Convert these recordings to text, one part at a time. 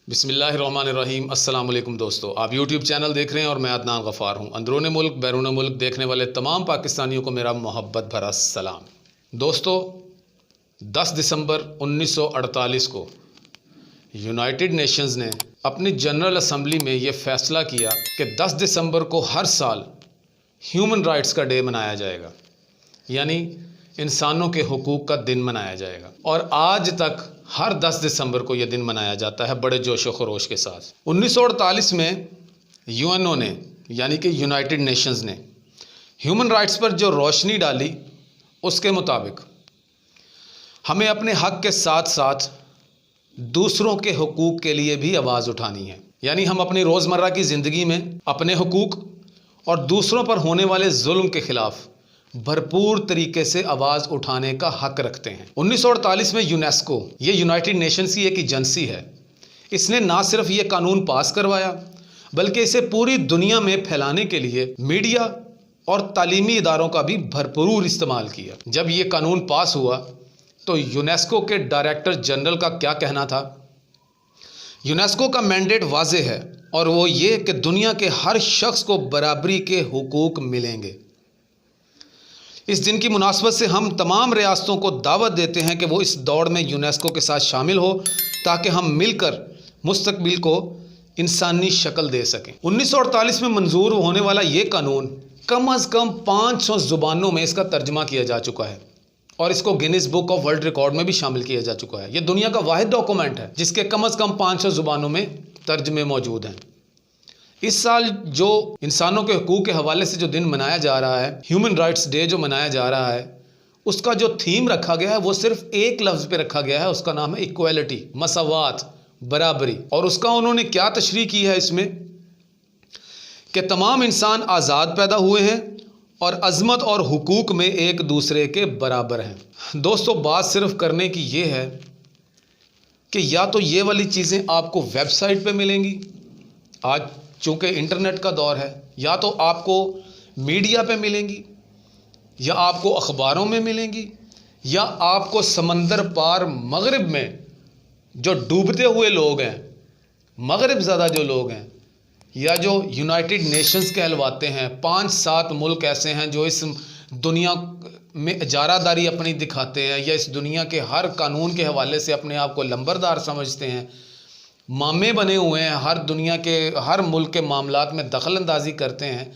बिस्मिल्लाहिर्रहमानिर्रहीम। अस्सलाम वालेकुम दोस्तों, आप यूट्यूब चैनल देख रहे हैं और मैं अदनान गफ़ार हूं। अंदरूनी मुल्क बैरून मुल्क देखने वाले तमाम पाकिस्तानियों को मेरा मोहब्बत भरा सलाम। दोस्तों, 10 दिसंबर 1948 को यूनाइटेड नेशंस ने अपनी जनरल असम्बली में ये फ़ैसला किया कि 10 दिसंबर को हर साल ह्यूमन राइट्स का डे मनाया जाएगा, यानी इंसानों के हुकूक का दिन मनाया जाएगा। और आज तक हर 10 दिसंबर को यह दिन मनाया जाता है बड़े जोश व खरोश के साथ। 1948 में यूएनओ ने यानी कि यूनाइटेड नेशंस ने ह्यूमन राइट्स पर जो रोशनी डाली, उसके मुताबिक हमें अपने हक के साथ साथ दूसरों के हुकूक के लिए भी आवाज़ उठानी है। यानी हम अपनी रोज़मर्रा की ज़िंदगी में अपने हुकूक और दूसरों पर होने वाले जुल्म के ख़िलाफ़ भरपूर तरीके से आवाज़ उठाने का हक रखते हैं। 1948 में यूनेस्को, ये यूनाइटेड नेशंस की एक एजेंसी है, इसने ना सिर्फ ये कानून पास करवाया बल्कि इसे पूरी दुनिया में फैलाने के लिए मीडिया और तालीमी इदारों का भी भरपूर इस्तेमाल किया। जब ये कानून पास हुआ तो यूनेस्को के डायरेक्टर जनरल का क्या कहना था? यूनेस्को का मैंडेट वाज़ेह है और वो ये कि दुनिया के हर शख्स को बराबरी के हुकूक मिलेंगे। इस दिन की मुनासबत से हम तमाम रियासतों को दावत देते हैं कि वो इस दौड़ में यूनेस्को के साथ शामिल हो ताकि हम मिलकर मुस्तकबिल को इंसानी शक्ल दे सकें। 1948 में मंजूर होने वाला ये कानून कम अज़ कम 500 ज़ुबानों में इसका तर्जमा किया जा चुका है और इसको Guinness book of world record में भी शामिल किया जा चुका है। ये दुनिया का वाहिद डॉक्यूमेंट है जिसके कम अज़ कम 500 ज़ुबानों में तर्जमे मौजूद हैं। इस साल जो इंसानों के हुकूक के हवाले से जो दिन मनाया जा रहा है, ह्यूमन राइट्स डे जो मनाया जा रहा है, उसका जो थीम रखा गया है वो सिर्फ एक लफ्ज़ पे रखा गया है, उसका नाम है इक्वालिटी, मसावात, बराबरी। और उसका उन्होंने क्या तशरीह की है इसमें कि तमाम इंसान आज़ाद पैदा हुए हैं और अज़मत और हुकूक में एक दूसरे के बराबर हैं। दोस्तों, बात सिर्फ करने की ये है कि या तो ये वाली चीज़ें आपको वेबसाइट पे मिलेंगी, आज चूँकि इंटरनेट का दौर है, या तो आपको मीडिया पे मिलेंगी, या आपको अखबारों में मिलेंगी, या आपको समंदर पार मगरिब में जो डूबते हुए लोग हैं, मगरिब ज़्यादा जो लोग हैं, या जो यूनाइटेड नेशंस कहलवाते हैं, 5-7 मुल्क ऐसे हैं जो इस दुनिया में इजारादारी अपनी दिखाते हैं या इस दुनिया के हर कानून के हवाले से अपने आप को लंबरदार समझते हैं, मामे बने हुए हैं, हर दुनिया के हर मुल्क के मामलात में दखल अंदाजी करते हैं,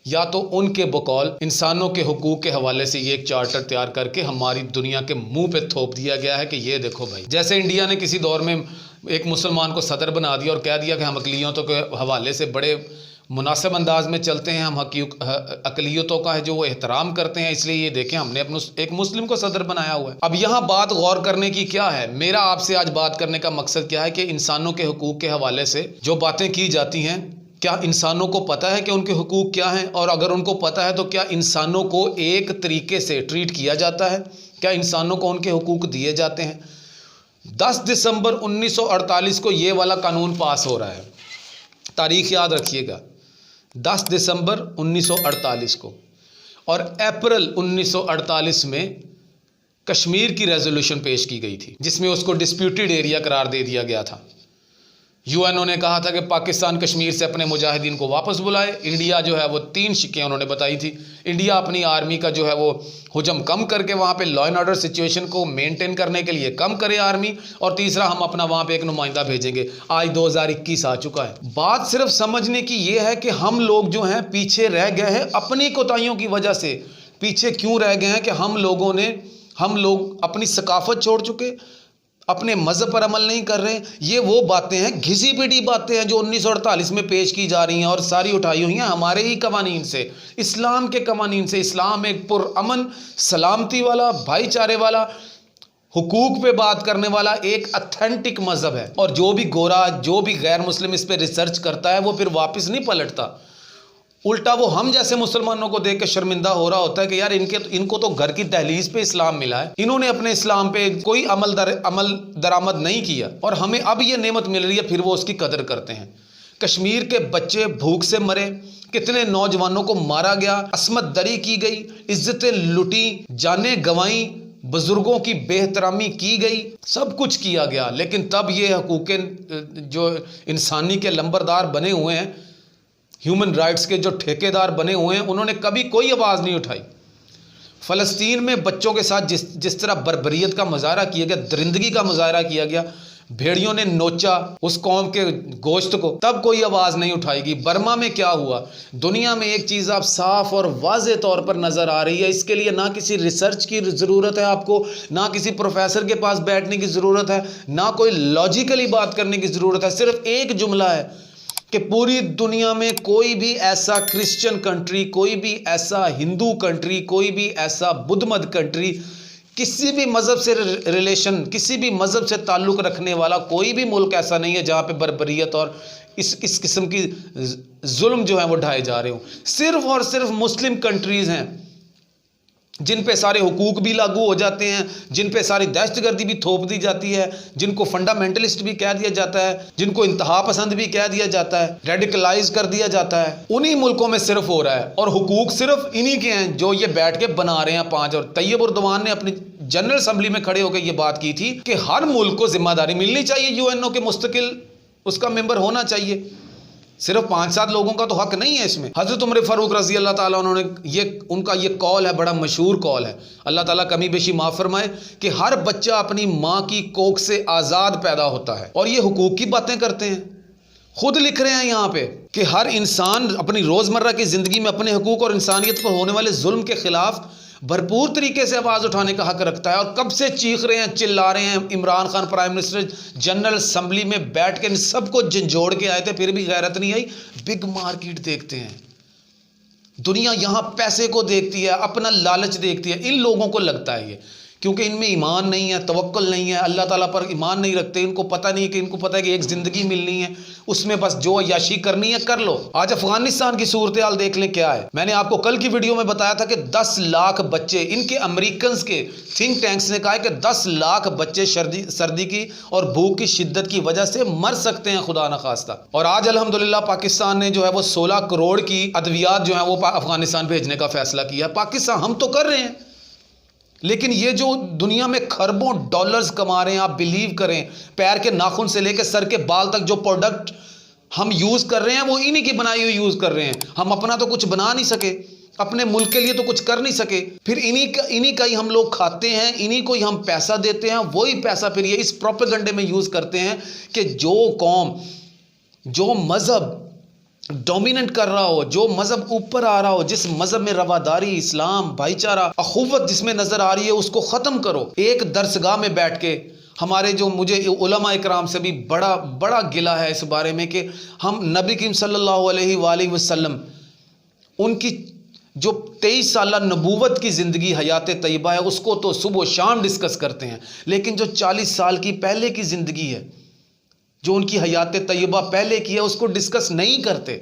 या तो उनके बकौल इंसानों के हुकूक के हवाले से ये एक चार्टर तैयार करके हमारी दुनिया के मुंह पे थोप दिया गया है कि ये देखो भाई, जैसे इंडिया ने किसी दौर में एक मुसलमान को सदर बना दिया और कह दिया कि हम अक़लियतों के हवाले से बड़े मुनासिब अंदाज में चलते हैं, हम अक़लियतों का है जो वो एहतराम करते हैं, इसलिए ये देखें हमने अपने एक मुस्लिम को सदर बनाया हुआ है। अब यहाँ बात गौर करने की क्या है, मेरा आपसे आज बात करने का मकसद क्या है कि इंसानों के हुकूक के हवाले से जो बातें की जाती हैं, क्या इंसानों को पता है कि उनके हुकूक क्या हैं? और अगर उनको पता है तो क्या इंसानों को एक तरीके से ट्रीट किया जाता है? क्या इंसानों को उनके हुकूक दिए जाते हैं? 10 दिसंबर 1948 को ये वाला कानून पास हो रहा है, तारीख याद रखिएगा, 10 दिसंबर 1948 को। और अप्रैल 1948 में कश्मीर की रेजोल्यूशन पेश की गई थी जिसमें उसको डिस्प्यूटेड एरिया करार दे दिया गया था। यूएनओ ने कहा था कि पाकिस्तान कश्मीर से अपने मुजाहिदीन को वापस बुलाए। इंडिया जो है वो 3 शिकें उन्होंने बताई थी। इंडिया अपनी आर्मी का जो है वो हुजम कम करके वहाँ पे लॉ एंड ऑर्डर सिचुएशन को मेंटेन करने के लिए कम करे आर्मी, और तीसरा हम अपना वहाँ पे एक नुमाइंदा भेजेंगे। आज 2021 आ चुका है। बात सिर्फ समझने की ये है कि हम लोग जो हैं पीछे रह गए हैं अपनी कोताहियों की वजह से। पीछे क्यों रह गए हैं कि हम लोग अपनी सकाफत छोड़ चुके, अपने मज़हब पर अमल नहीं कर रहे। ये वो बातें हैं, घिसी पिटी बातें हैं जो 1948 में पेश की जा रही हैं और सारी उठाई हुई हैं हमारे ही कवानीन से, इस्लाम के कवानीन से। इस्लाम एक पुरअमन, सलामती वाला, भाईचारे वाला, हुकूक पे बात करने वाला एक अथेंटिक मज़हब है। और जो भी गोरा, जो भी गैर मुस्लिम इस पर रिसर्च करता है वो फिर वापस नहीं पलटता, उल्टा वो हम जैसे मुसलमानों को देख के शर्मिंदा हो रहा होता है कि यार इनको तो घर की दहलीज पे इस्लाम मिला है, इन्होंने अपने इस्लाम पे कोई अमल दरामद नहीं किया और हमें अब ये नेमत मिल रही है, फिर वो उसकी कदर करते हैं। कश्मीर के बच्चे भूख से मरे, कितने नौजवानों को मारा गया, असमत दरी की गई, इज्जतें लुटी, जानें गंवाई, बुजुर्गों की बेहतरामी की गई, सब कुछ किया गया, लेकिन तब ये हकूक़ जो इंसानी के लंबरदार बने हुए हैं, ह्यूमन राइट्स के जो ठेकेदार बने हुए हैं, उन्होंने कभी कोई आवाज़ नहीं उठाई। फ़लस्तीन में बच्चों के साथ जिस तरह बर्बरियत का मुजाहरा किया गया, दरिंदगी का मुजाहरा किया गया, भेड़ियों ने नोचा उस कौम के गोश्त को, तब कोई आवाज़ नहीं उठाएगी। बर्मा में क्या हुआ? दुनिया में एक चीज़ आप साफ और वाज़े तौर पर नज़र आ रही है, इसके लिए ना किसी रिसर्च की ज़रूरत है आपको, ना किसी प्रोफेसर के पास बैठने की ज़रूरत है, ना कोई लॉजिकली बात करने की ज़रूरत है। सिर्फ एक जुमला है कि पूरी दुनिया में कोई भी ऐसा क्रिश्चियन कंट्री, कोई भी ऐसा हिंदू कंट्री, कोई भी ऐसा बुद्ध मत कंट्री, किसी भी मज़हब से रिलेशन, किसी भी मज़हब से ताल्लुक़ रखने वाला कोई भी मुल्क ऐसा नहीं है जहाँ पे बर्बरियत और इस किस्म की जुल्म जो है वो ढाए जा रहे हो। सिर्फ और सिर्फ मुस्लिम कंट्रीज़ हैं जिन पे सारे हुकूक भी लागू हो जाते हैं, जिन पे सारी दहशतगर्दी भी थोप दी जाती है, जिनको फंडामेंटलिस्ट भी कह दिया जाता है, जिनको इंतहा पसंद भी कह दिया जाता है, रेडिकलाइज कर दिया जाता है, उन्हीं मुल्कों में सिर्फ हो रहा है। और हुकूक सिर्फ इन्हीं के हैं जो ये बैठ के बना रहे हैं पाँच। और तैयब उर्दवान ने अपनी जनरल असम्बली में खड़े होकर ये बात की थी कि हर मुल्क को जिम्मेदारी मिलनी चाहिए, यूएनओ के मुस्तकिल उसका मेंबर होना चाहिए। सिर्फ 5-7 लोगों का तो हक नहीं है इसमें। हज़रत उमर फ़ारूक रज़ी अल्लाह ताला उन्होंने उनका ये कॉल है, बड़ा मशहूर कॉल है, अल्लाह ताला कमी बेशी माफ़ फरमाए, कि हर बच्चा अपनी माँ की कोख से आज़ाद पैदा होता है। और ये हुकूक की बातें करते हैं, खुद लिख रहे हैं यहाँ पे कि हर इंसान अपनी रोज़मर्रा की ज़िंदगी में अपने हुकूक और इंसानियत पर होने वाले जुल्म के ख़िलाफ़ भरपूर तरीके से आवाज़ उठाने का हक रखता है। और कब से चीख रहे हैं, चिल्ला रहे हैं। Imran Khan prime minister general assembly में बैठ के सबको झंझोड़ के आए थे, फिर भी गैरत नहीं आई। बिग मार्केट देखते हैं, दुनिया यहाँ पैसे को देखती है, अपना लालच देखती है। इन लोगों को लगता है ये, क्योंकि इनमें ईमान नहीं है, तवक्कुल नहीं है, अल्लाह ताला पर ईमान नहीं रखते। इनको पता नहीं है कि इनको पता है कि एक ज़िंदगी मिलनी है, उसमें बस जो अय्याशी करनी है कर लो। आज अफगानिस्तान की सूरत हाल देख लें क्या है। मैंने आपको कल की वीडियो में बताया था कि 10 लाख बच्चे, इनके अमेरिकन के थिंक टैंक्स ने कहा है कि 10 लाख बच्चे सर्दी की और भूख की शिद्दत की वजह से मर सकते हैं, खुदा न खास्ता। और आज अल्हम्दुलिल्लाह पाकिस्तान ने जो है वो 16 करोड़ की अद्वियात जो है वो अफगानिस्तान भेजने का फैसला किया। पाकिस्तान, हम तो कर रहे हैं, लेकिन ये जो दुनिया में खरबों डॉलर्स कमा रहे हैं, आप बिलीव करें, पैर के नाखून से लेकर सर के बाल तक जो प्रोडक्ट हम यूज़ कर रहे हैं वो इन्हीं की बनाई हुई यूज़ कर रहे हैं। हम अपना तो कुछ बना नहीं सके, अपने मुल्क के लिए तो कुछ कर नहीं सके, फिर इन्हीं का ही हम लोग खाते हैं, इन्हीं को ही हम पैसा देते हैं। वही पैसा फिर ये इस प्रोपेगेंडे में यूज़ करते हैं कि जो कौम, जो मज़हब डोमिनेट कर रहा हो, जो मज़हब ऊपर आ रहा हो, जिस मज़हब में रवादारी, इस्लाम, भाईचारा, अखुवत जिसमें नज़र आ रही है, उसको ख़त्म करो। एक दरसगाह में बैठ के हमारे जो, मुझे उलमा इकराम से भी बड़ा गिला है इस बारे में कि हम नबी करीम सल्लल्लाहु अलैहि वसल्लम उनकी जो 23 साल नबूवत की ज़िंदगी हयात तय्यबा है उसको तो सुबह शाम डिस्कस करते हैं, लेकिन जो 40 साल की पहले की ज़िंदगी है, जो उनकी हयात तय्यबा पहले की है, उसको डिस्कस नहीं करते।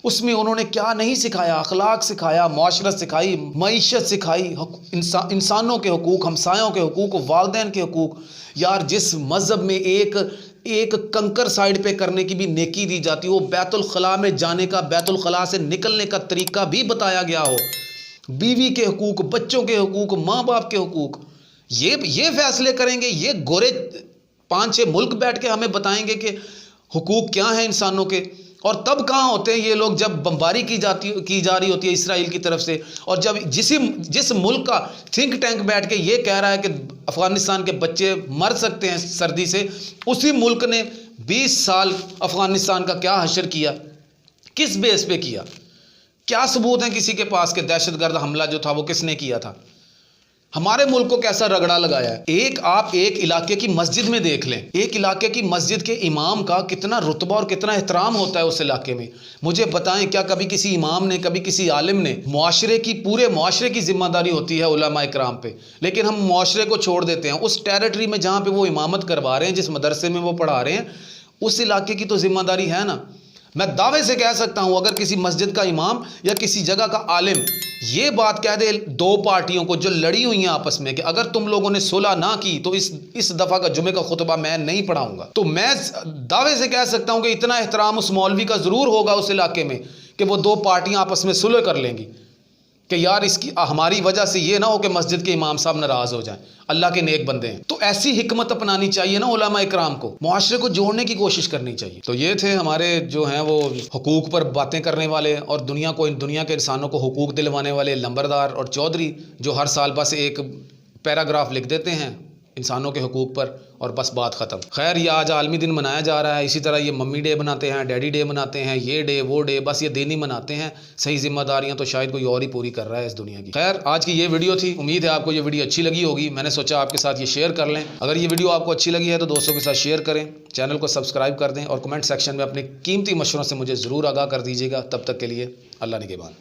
उसमें उन्होंने क्या नहीं सिखाया, अखलाक सिखाया, मुआशरत सिखाई, मईशत सिखाई, इंसानों के हुकूक, हमसायों के हुकूक, वालिदैन के हुकूक। यार, जिस मज़हब में एक कंकर साइड पे करने की भी नेकी दी जाती हो, बैतुल खला में जाने का, बैतुल खला से निकलने का तरीका भी बताया गया हो, बीवी के हुकूक, बच्चों के हुकूक, माँ बाप के हुकूक, ये फैसले करेंगे, ये गोरे 5-6 मुल्क बैठ के हमें बताएंगे कि हुकूक क्या है इंसानों के। और तब कहाँ होते हैं ये लोग जब बमबारी की जा रही होती है इसराइल की तरफ से, और जब जिस मुल्क का थिंक टैंक बैठ के ये कह रहा है कि अफ़गानिस्तान के बच्चे मर सकते हैं सर्दी से, उसी मुल्क ने 20 साल अफ़गानिस्तान का क्या हशर किया, किस बेस पे किया, क्या सबूत हैं किसी के पास कि दहशतगर्द हमला जो था वो किसने किया था, हमारे मुल्क को कैसा रगड़ा लगाया है। आप एक इलाके की मस्जिद में देख लें, एक इलाके की मस्जिद के इमाम का कितना रुतबा और कितना एहतराम होता है उस इलाके में। मुझे बताएं, क्या कभी किसी इमाम ने, कभी किसी आलिम ने, पूरे मुआशरे की जिम्मेदारी होती है उलमा इकराम पे, लेकिन हम मुआशरे को छोड़ देते हैं। उस टेरिटरी में जहाँ पे वो इमामत करवा रहे हैं, जिस मदरसे में वो पढ़ा रहे हैं, उस इलाके की तो जिम्मेदारी है ना। मैं दावे से कह सकता हूं, अगर किसी मस्जिद का इमाम या किसी जगह का आलिम ये बात कह दे 2 पार्टियों को जो लड़ी हुई हैं आपस में कि अगर तुम लोगों ने सुलह ना की तो इस दफ़ा का जुमे का खुतबा मैं नहीं पढ़ाऊंगा, तो मैं दावे से कह सकता हूं कि इतना एहतराम उस मौलवी का ज़रूर होगा उस इलाके में कि वो 2 पार्टियां आपस में सुलह कर लेंगी। कि यार इसकी हमारी वजह से ये ना हो कि मस्जिद के इमाम साहब नाराज हो जाएं, अल्लाह के नेक बंदे हैं। तो ऐसी हिकमत अपनानी चाहिए ना उलमा इकराम को, मुआशरे को जोड़ने की कोशिश करनी चाहिए। तो ये थे हमारे जो हैं वो हुकूक पर बातें करने वाले और दुनिया के इंसानों को हुकूक दिलवाने वाले लंबरदार और चौधरी, जो हर साल बस एक पैराग्राफ लिख देते हैं इंसानों के हुकूक पर और बस बात ख़त्म। खैर, ये आज आलमी दिन मनाया जा रहा है। इसी तरह ये मम्मी डे मनाते हैं, डैडी डे मनाते हैं, ये डे वो डे, बस ये दिन ही मनाते हैं। सही जिम्मेदारियां तो शायद कोई और ही पूरी कर रहा है इस दुनिया की। खैर, आज की ये वीडियो थी। उम्मीद है आपको ये वीडियो अच्छी लगी होगी। मैंने सोचा आपके साथ ये शेयर कर लें। अगर ये वीडियो आपको अच्छी लगी है तो दोस्तों के साथ शेयर करें, चैनल को सब्सक्राइब कर दें और कमेंट सेक्शन में अपने कीमती मशवरों से मुझे ज़रूर आगाह कर दीजिएगा। तब तक के लिए अल्लाह निगहबान।